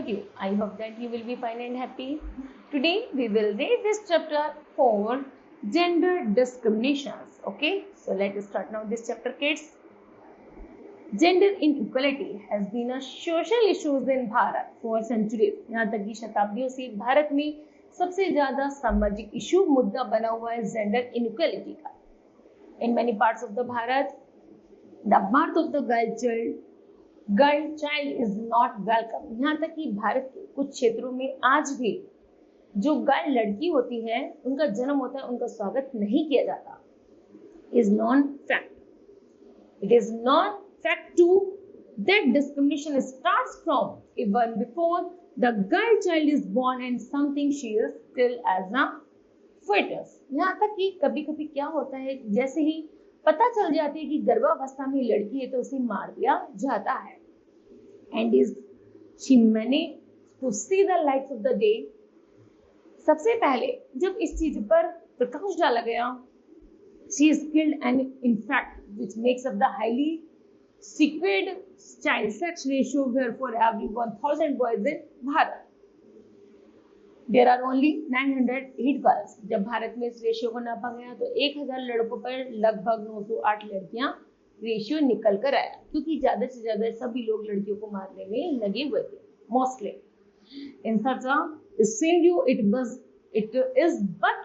you. I hope that you will be fine and happy. Today we will read this chapter for gender discriminations. Okay, so let us start now this chapter, kids. Gender inequality has been a social issue in Bharat for centuries. यहाँ तक कि शताब्दियों से भारत में सबसे ज्यादा सामाजिक issue मुद्दा बना हुआ है जेंडर इनइक्वालिटी का. In many parts of the Bharat, the birth of the girl child is not welcome. यहाँ तक कि भारत के कुछ क्षेत्रों में आज भी जो गर्ल लड़की होती है उनका जन्म होता है, उनका स्वागत नहीं किया जाता. Is non fact. It is non fact too that discrimination starts from even before the girl child is born and something she is still as a fetus. यहाँ तक कि कभी कभी क्या होता है, जैसे ही पता चल जाती है कि गर्भावस्था में लड़की है तो उसे मार दिया जाता है. And is she managed to see the light of the day. सबसे पहले जब इस चीज पर प्रकाश डाला गया, she is killed and in fact which makes up the highly skewed child sex ratio where for every 1000 boys in Bharat there are only 908 girls. जब भारत में इस रेशियो को नापा गया तो 1000 लड़कों पर लगभग 908 लड़कियां रेशियो निकल कर आया, क्योंकि ज्यादा से ज्यादा सभी लोग लड़कियों को मारने में लगे हुए थे. Mostly in such a scenario it is but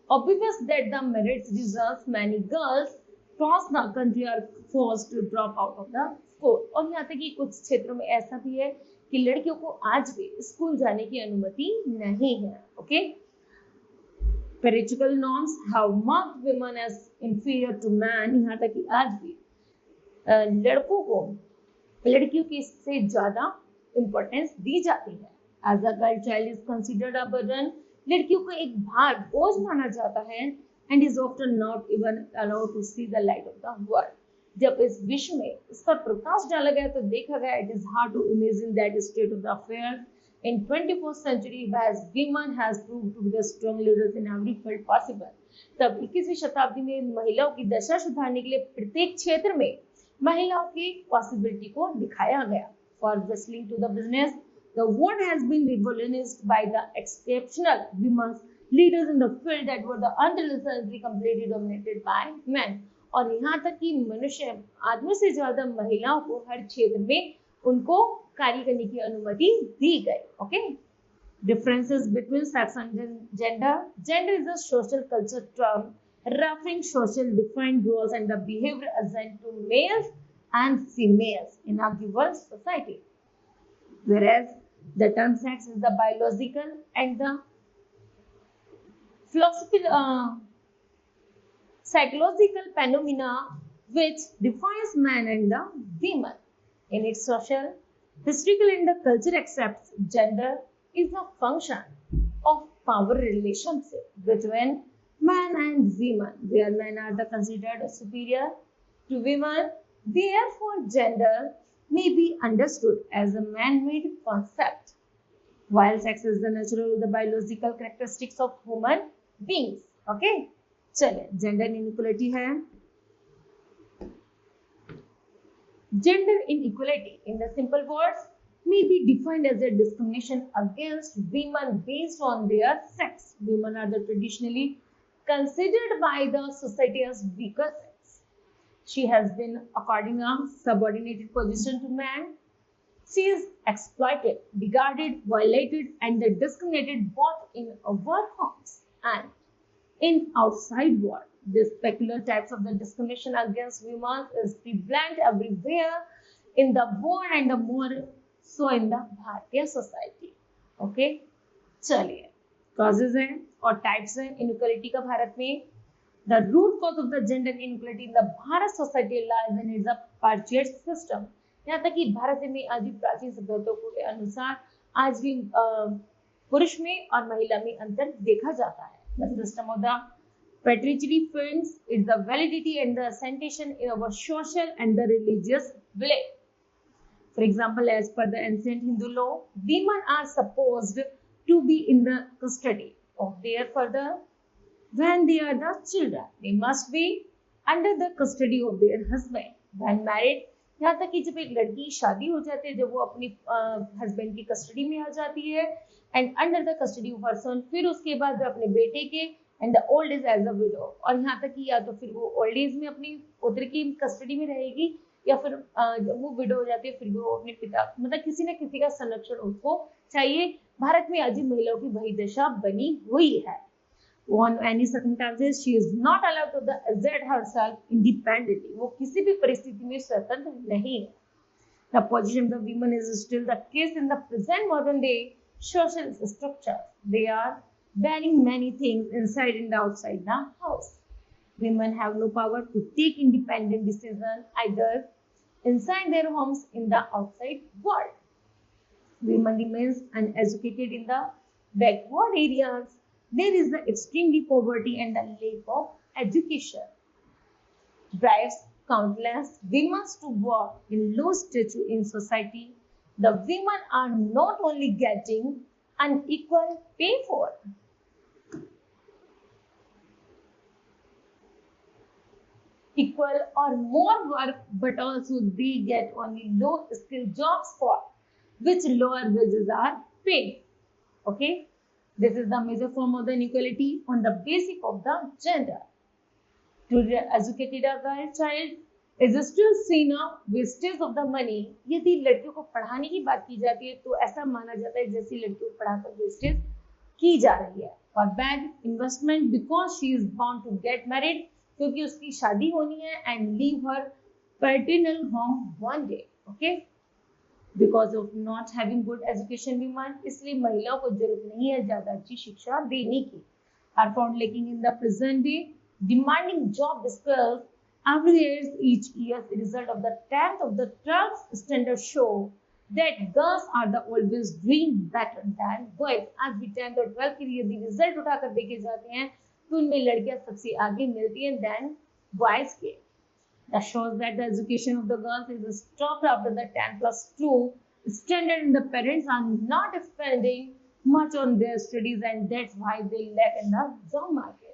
obvious that the merit results many girls across the country are forced to drop out of the school. और यहाँ तक कि कुछ क्षेत्रों में ऐसा भी है कि लड़कियों को आज भी स्कूल जाने की अनुमति नहीं है. Okay, patriarchal norms have marked women as inferior to men. यहाँ तक कि आज भी लड़कों को लड़कियों की से ज्यादा इम्पोर्टेंस दी जाती है. As a girl child is considered a burden, लड़कियों को एक भार बोझ माना जाता है and is often not even allowed to see the light of the world. जब इस विश्व में इस पर प्रकाश डाला गया तो देखा गया it is hard to imagine that state of the affairs in 21st century as women has proved to be the strong leaders in every field possible. तब 21वीं शताब्दी में महिलाओं की दशा सुधारने के लिए प्रत्येक क्षेत्र में महिलाओं की पॉसिबिलिटी को दिखाया गया. For wrestling to the business, the world has been revolutionized by the exceptional women leaders in the field that were the until recently completely dominated by men. और यहाँ तक कि मनुष्य आदमी से ज्यादा महिलाओं को हर क्षेत्र में उनको कार्य करने की अनुमति दी गई. Okay, differences between sex and gender. Gender is a social culture term referring social defined roles and the behavior assigned to males and females in a given society, whereas the term sex is the biological and the psychological phenomena which defines man and the woman. In its social, historical and the culture accepts gender is a function of power relationship between man and woman, where men are the considered superior to women. Therefore, gender may be understood as a man-made concept, while sex is the natural, the biological characteristics of human beings. Okay, चलिए gender inequality है. Gender inequality, in the simple words, may be defined as a discrimination against women based on their sex. Women are the traditionally considered by the society as weaker sex. She has been according a subordinated position to man. She is exploited, regarded, violated, and discriminated both in work homes and in outside world. These peculiar types of the discrimination against women is prevalent everywhere in the world and more so in the Bharatiya society. Okay, चलिए causes हैं और types हैं inequality का भारत में. The root cause of the gender inequality in the Bharat society lies in its patriarchal system. यहाँ तक कि भारत में आज भी प्राचीन सभ्यताओं के अनुसार आज भी पुरुष में और महिला में अंतर देखा जाता है. The system of the patriarchy frames is the validity and the ascension in our social and the religious belief. For example, as per the ancient Hindu law, women are supposed to be in the custody of their father when they are the children. They must be under the custody of their husband. When married, यहाँ तक कि जब एक लड़की की शादी हो जाती है, जब वो अपनी हस्बैंड की कस्टडी में आ जाती है and under the custody of her son, फिर उसके बाद अपने बेटे के and the old age as a widow, और यहाँ तक कि या तो फिर वो ओल्ड एज में अपनी पुत्र की कस्टडी में रहेगी या फिर जब वो विडो हो जाती है फिर वो अपने पिता, मतलब किसी न किसी का संरक्षण उसको चाहिए। भारत में आज महिलाओं की वही दशा बनी हुई है। On any circumstances, she is not allowed to assert herself independently. वो किसी भी परिस्थिति में स्वतंत्र नहीं है। The position of the women is still the case in the present modern day social structure. They are banning many things inside and outside the house. Women have no power to take independent decisions either inside their homes in the outside world. Women remains uneducated in the backward areas. There is the extremely poverty and the lack of education. Drives countless women to work in low status in society. The women are not only getting unequal pay for equal or more work, but also they get only low skill jobs for which lower wages are paid. Okay, this is the major form of the inequality on the basis of the gender. To educate a girl child is still seen a wastage of the money. यदि लड़कियों को पढ़ाने की बात की जाती है तो ऐसा माना जाता है जैसे लड़कियों को पढ़ाकर वेस्टेज की जा रही है। और bad investment because she is bound to get married, क्योंकि उसकी शादी होनी है and leave her paternal home one day. Okay, because of not having good education women, इसलिए महिलाओं को जरूरत नहीं है ज्यादा अच्छी शिक्षा देने की। Are found lacking in the present day demanding job skills every year. Each year the result of the 10th of the 12th standard show that girls are the always doing better than boys. आज भी 10th और 12th के लिए यदि result उठाकर देखे जाते हैं तो उनमें लड़कियां सबसे आगे मिलती हैं than boys के। That shows that the education of the girls is stopped after the 10+2 standard and the parents are not spending much on their studies, and that's why they lack in the job market.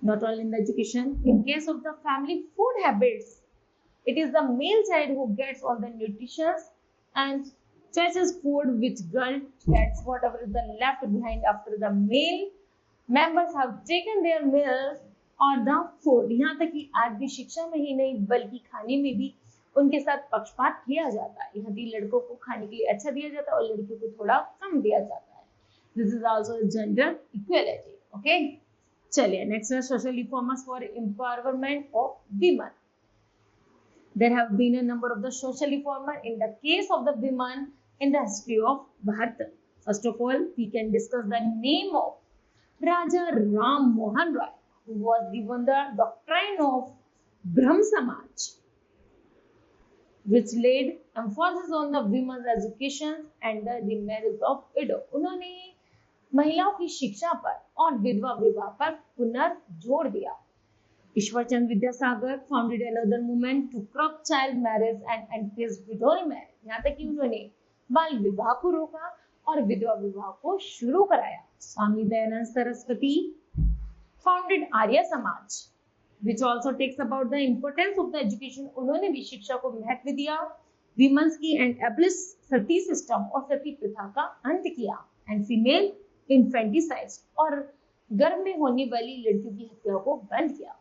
Not only in the education, in case of the family food habits, it is the male child who gets all the nutrition and choices food, which girl gets whatever is the left behind after the male members have taken their meals or the food. यहाँ तक कि आज भी शिक्षा में ही नहीं बल्कि खाने में भी उनके साथ पक्षपात किया जाता है। यहाँ भी लड़कों को खाने के लिए अच्छा दिया जाता है और लड़कियों को थोड़ा कम दिया जाता है। This is also gender equality. Okay. चलिए नेक्स्ट है social reformers for empowerment of women. There have been a number of the social reformer in the case of the women in the history of Bharat. First of all we can discuss the name of Raja Ram Mohan Roy, who was given the doctrine of Brahm Samaj, which laid emphasis on the women's education and the remarriage of widow. उन्होंने महिलाओं की शिक्षा पर और विधवा विवाह पर पुनर्जोर दिया। Ishwar Chandra Vidyasagar founded another movement to curb child marriage and encourage widow marriage. यहाँ तक कि उन्होंने बाल विवाह को रोका और विधवा विवाह को शुरू कराया। Swami Dayanand Saraswati founded Arya Samaj which also takes about the importance of the education. उन्होंने भी शिक्षा को महत्व दिया। विमेंस की एंड एब्लिश सती सिस्टम और सती प्रथा का अंत किया एंड फीमेल इन्फेंटिसाइड और गर्भ में होने वाली लड़कियों की हत्या को बंद किया।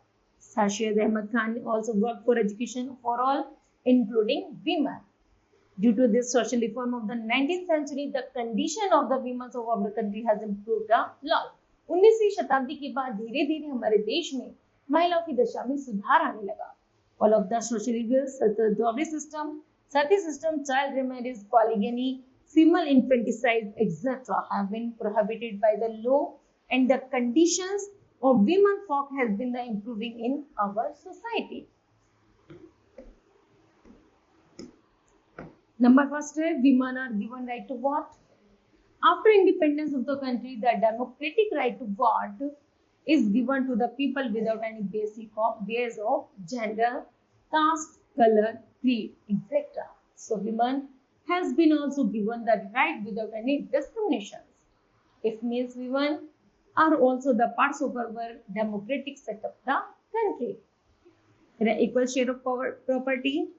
Sarshid Ahmad Khan also worked for education for all, including women. Due to this social reform of the 19th century, the condition of the women of our country has improved a lot. 19वीं शताब्दी के बाद धीरे-धीरे हमारे देश में महिलाओं की दशा में सुधार आने लगा। All of the social evils such as dowry system, sati system, child remarriage, polygamy, female infanticide, etc. have been prohibited by the law, and the conditions of women folk has been the improving in our society. Number first है women are given right to vote. After independence of the country, the democratic right to vote is given to the people without any base of gender, caste, color, creed, etc. So women has been also given the right without any discriminations. It means women are also the parts of our democratic setup the country. There are equal share of power, property,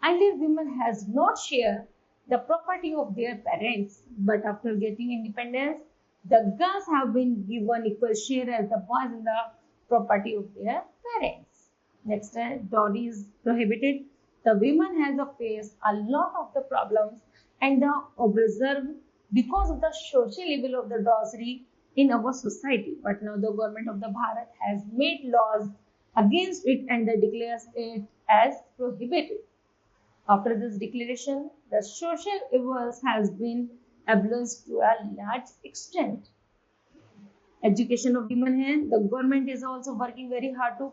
Earlier, women has not shared the property of their parents, but after getting independence, the girls have been given equal share as the boys in the property of their parents. Next, dowry is prohibited. The women has to face a lot of the problems and the observe because of the social level of the dowry in our society. But now the government of the Bharat has made laws against it and they declares it as prohibited. After this declaration, the social evils has been abolished to a large extent. Education of women है, the government is also working very hard to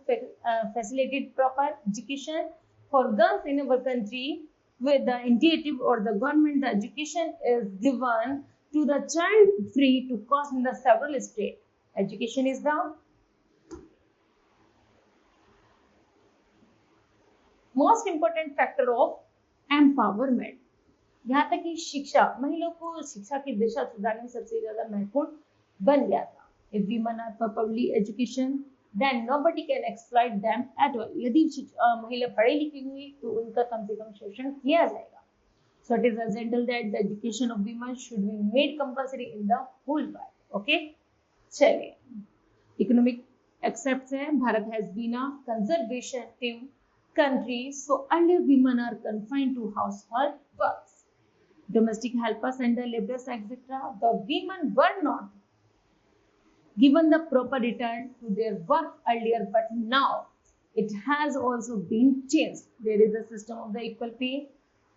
facilitate proper education for girls in our country. With the initiative or the government, the education is given to the child free to cost in the several states. Education is the most important factor of empowerment. यहाँ तक कि शिक्षा, महिलाओं को शिक्षा की दिशा सुधारने में सबसे ज्यादा महत्वपूर्ण बन गया था। If women are properly education then nobody can exploit them at all. यदि महिला पढ़ी लिखी हुई तो उनका कम से कम शोषण किया जाएगा। So it is essential that the education of women should be made compulsory in the whole world. Okay, चलिए इकोनॉमिक एक्सेप्ट है। Bharat has been a conservative country, so earlier women are confined to household works, domestic helpers and the laborers, etc. The women were not given the proper return to their work earlier, but now it has also been changed. There is a system of the equal pay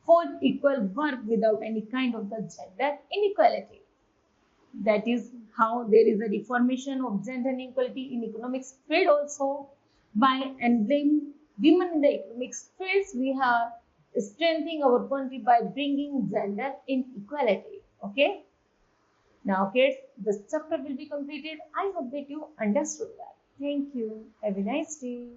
for equal work without any kind of the gender inequality. That is how there is a reformation of gender inequality in economics field also. By enabling women in the economic fields, we are strengthening our country by bringing gender inequality. Okay, now kids, this chapter will be completed. I hope that you understood that. Thank you. Have a nice day.